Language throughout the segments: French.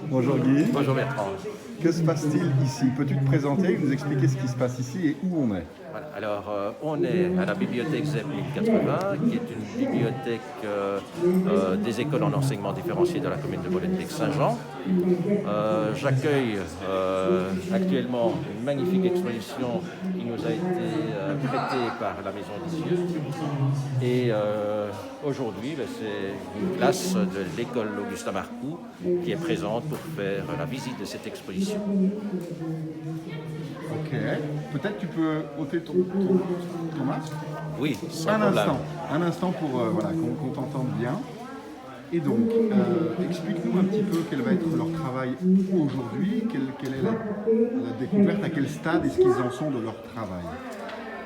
Bonjour Guy. Bonjour Bertrand. Que se passe-t-il ici? Peux-tu te présenter et nous expliquer ce qui se passe ici et où on est? Voilà. Alors, on est à la bibliothèque ZEP 1080, qui est une bibliothèque des écoles en enseignement différencié de la commune de Molenbeek-Saint-Jean. J'accueille actuellement une magnifique exposition qui nous a été prêtée par la Maison d'Isieux. Et aujourd'hui, c'est une classe de l'école Augustin Marcoux qui est présente pour faire la visite de cette exposition. Ok. Peut-être tu peux ôter ton masque? Oui, sans problème. Un instant pour voilà, qu'on t'entende bien. Et donc, explique-nous un petit peu quel va être leur travail aujourd'hui, quelle est la découverte, à quel stade est-ce qu'ils en sont de leur travail?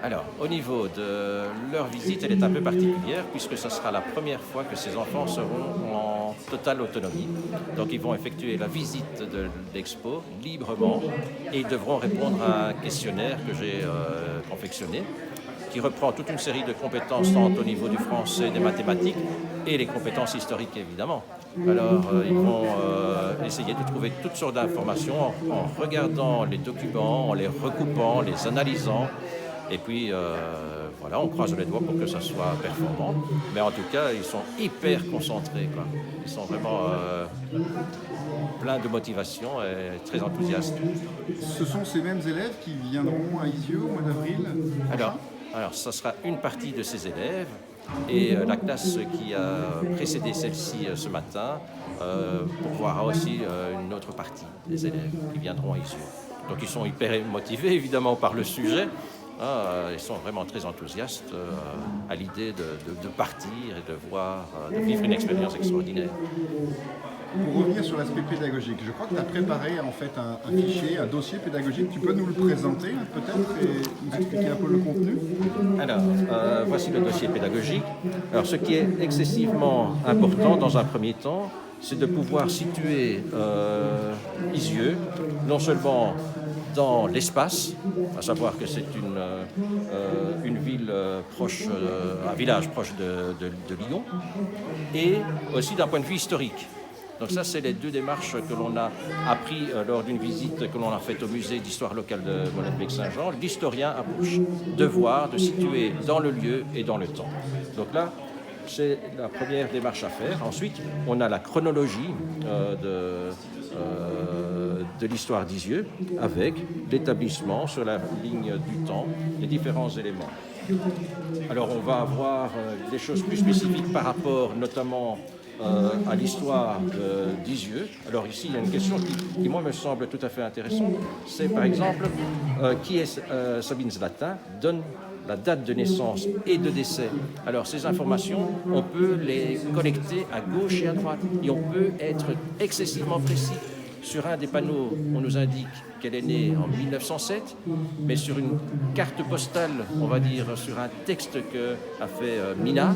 Alors, au niveau de leur visite, elle est un peu particulière puisque ce sera la première fois que ces enfants seront en totale autonomie. Donc, ils vont effectuer la visite de l'expo librement et ils devront répondre à un questionnaire que j'ai confectionné qui reprend toute une série de compétences tant au niveau du français, des mathématiques et les compétences historiques évidemment. Alors, ils vont essayer de trouver toutes sortes d'informations en regardant les documents, en les recoupant, les analysant. Et puis, voilà, on croise les doigts pour que ça soit performant. Mais en tout cas, ils sont hyper concentrés, quoi. Ils sont vraiment pleins de motivation et très enthousiastes. Ce sont ces mêmes élèves qui viendront à Isieux au mois d'avril? Alors, ça sera une partie de ces élèves. Et la classe qui a précédé celle-ci ce matin pourvoira aussi une autre partie des élèves qui viendront à Isieux. Donc, ils sont hyper motivés, évidemment, par le sujet. Ils sont vraiment très enthousiastes à l'idée de partir et de vivre une expérience extraordinaire. Pour revenir sur l'aspect pédagogique, je crois que tu as préparé en fait un fichier, un dossier pédagogique. Tu peux nous le présenter peut-être et nous expliquer un peu le contenu? Alors, voici le dossier pédagogique. Alors, ce qui est excessivement important dans un premier temps, c'est de pouvoir situer Isieux, non seulement dans l'espace, à savoir que c'est une ville proche, un village proche de Lyon, et aussi d'un point de vue historique. Donc ça, c'est les deux démarches que l'on a appris lors d'une visite que l'on a faite au musée d'histoire locale de Molenbeek-Saint-Jean. L'historien a pour devoir de situer dans le lieu et dans le temps. Donc là, c'est la première démarche à faire. Ensuite, on a la chronologie de l'histoire d'Isieux avec l'établissement sur la ligne du temps des différents éléments. Alors, on va avoir des choses plus spécifiques par rapport notamment à l'histoire d'Isieux. Alors ici, il y a une question qui, moi, me semble tout à fait intéressante. C'est, par exemple, qui est Sabine Zlatin, donne la date de naissance et de décès. Alors, ces informations, on peut les collecter à gauche et à droite. Et on peut être excessivement précis. Sur un des panneaux, on nous indique qu'elle est née en 1907, mais sur une carte postale, on va dire sur un texte qu'a fait Mina,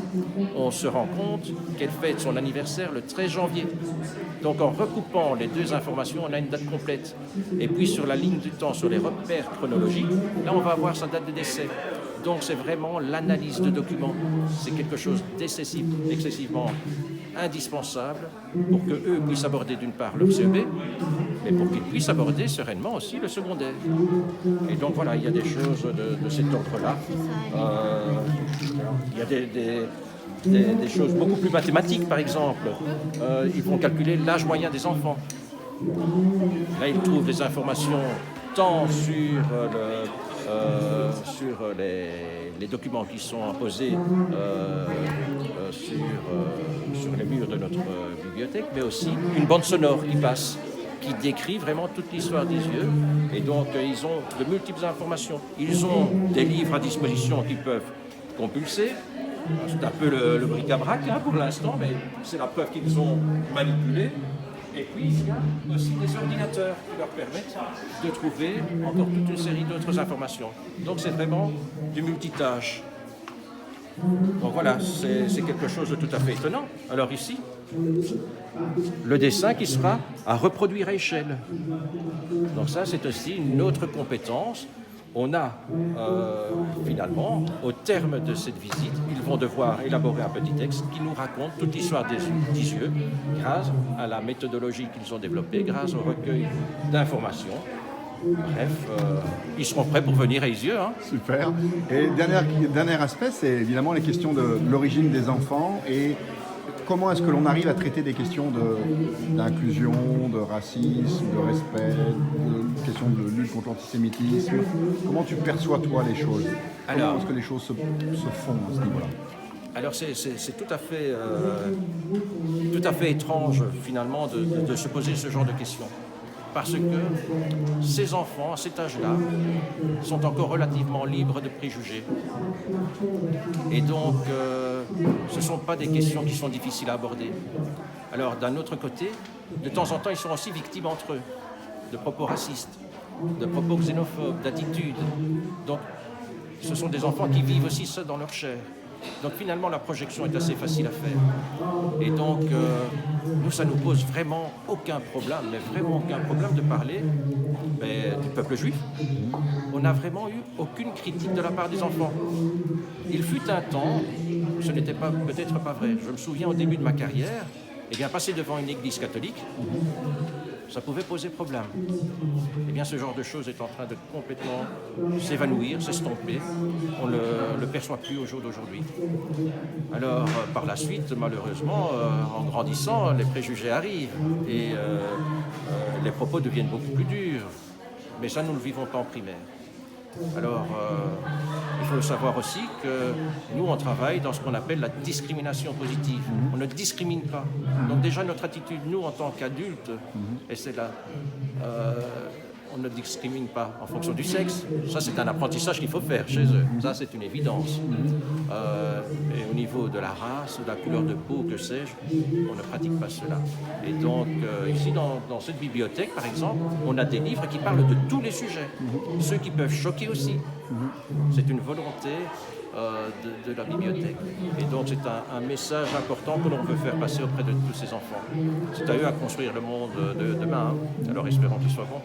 on se rend compte qu'elle fête son anniversaire le 13 janvier. Donc en recoupant les deux informations, on a une date complète. Et puis sur la ligne du temps, sur les repères chronologiques, là on va avoir sa date de décès. Donc c'est vraiment l'analyse de documents. C'est quelque chose d'excessivement indispensable pour qu'eux puissent aborder d'une part leur CEB, mais pour qu'ils puissent aborder sereinement aussi le secondaire. Et donc voilà, il y a des choses de cet ordre-là. Il y a des choses beaucoup plus mathématiques, par exemple. Ils vont calculer l'âge moyen des enfants. Là, ils trouvent des informations tant sur les documents qui sont posés sur les murs de notre bibliothèque, mais aussi une bande sonore qui passe, qui décrit vraiment toute l'histoire d'Isieux. Et donc, ils ont de multiples informations. Ils ont des livres à disposition qu'ils peuvent compulser. C'est un peu le bric-à-brac pour l'instant, mais c'est la preuve qu'ils ont manipulé. Et puis, il y a aussi des ordinateurs qui leur permettent de trouver encore toute une série d'autres informations. Donc, c'est vraiment du multitâche. Donc voilà, c'est quelque chose de tout à fait étonnant. Alors ici, le dessin qui sera à reproduire à échelle. Donc ça, c'est aussi une autre compétence On a finalement, au terme de cette visite, ils vont devoir élaborer un petit texte qui nous raconte toute l'histoire d'Isieux grâce à la méthodologie qu'ils ont développée, grâce au recueil d'informations. Bref, ils seront prêts pour venir à Isieux. Hein. Super. Et dernier aspect, c'est évidemment les questions de l'origine des enfants et comment est-ce que l'on arrive à traiter des questions d'inclusion, de racisme, de respect, de questions de lutte contre l'antisémitisme. Comment tu perçois, toi, les choses? Comment est-ce que les choses se font à ce niveau-là? Alors c'est tout à fait étrange, finalement, de se poser ce genre de questions. Parce que ces enfants, à cet âge-là, sont encore relativement libres de préjugés. Et donc, ce ne sont pas des questions qui sont difficiles à aborder. Alors, d'un autre côté, de temps en temps, ils sont aussi victimes entre eux de propos racistes, de propos xénophobes, d'attitudes. Donc, ce sont des enfants qui vivent aussi ça dans leur chair. Donc finalement, la projection est assez facile à faire. Et donc, nous, ça nous pose vraiment aucun problème, mais vraiment aucun problème de parler du peuple juif. On n'a vraiment eu aucune critique de la part des enfants. Il fut un temps, ce n'était peut-être pas vrai, je me souviens au début de ma carrière, passer devant une église catholique, ça pouvait poser problème. Eh bien, ce genre de choses est en train de complètement s'évanouir, s'estomper. On ne le perçoit plus au jour d'aujourd'hui. Alors, par la suite, malheureusement, en grandissant, les préjugés arrivent et les propos deviennent beaucoup plus durs. Mais ça, nous ne le vivons pas en primaire. Alors, il faut savoir aussi que nous, on travaille dans ce qu'on appelle la discrimination positive. On ne discrimine pas. Donc déjà, notre attitude, nous, en tant qu'adultes, et c'est là, on ne discrimine pas en fonction du sexe. Ça, c'est un apprentissage qu'il faut faire chez eux. Ça, c'est une évidence. Et au niveau de la race, de la couleur de peau, que sais-je, on ne pratique pas cela. Et donc, ici, dans cette bibliothèque, par exemple, on a des livres qui parlent de tous les sujets. Ceux qui peuvent choquer aussi. C'est une volonté de la bibliothèque. Et donc, c'est un message important que l'on veut faire passer auprès de tous ces enfants. C'est à eux à construire le monde de demain. Hein. Alors, espérons qu'il soit bon.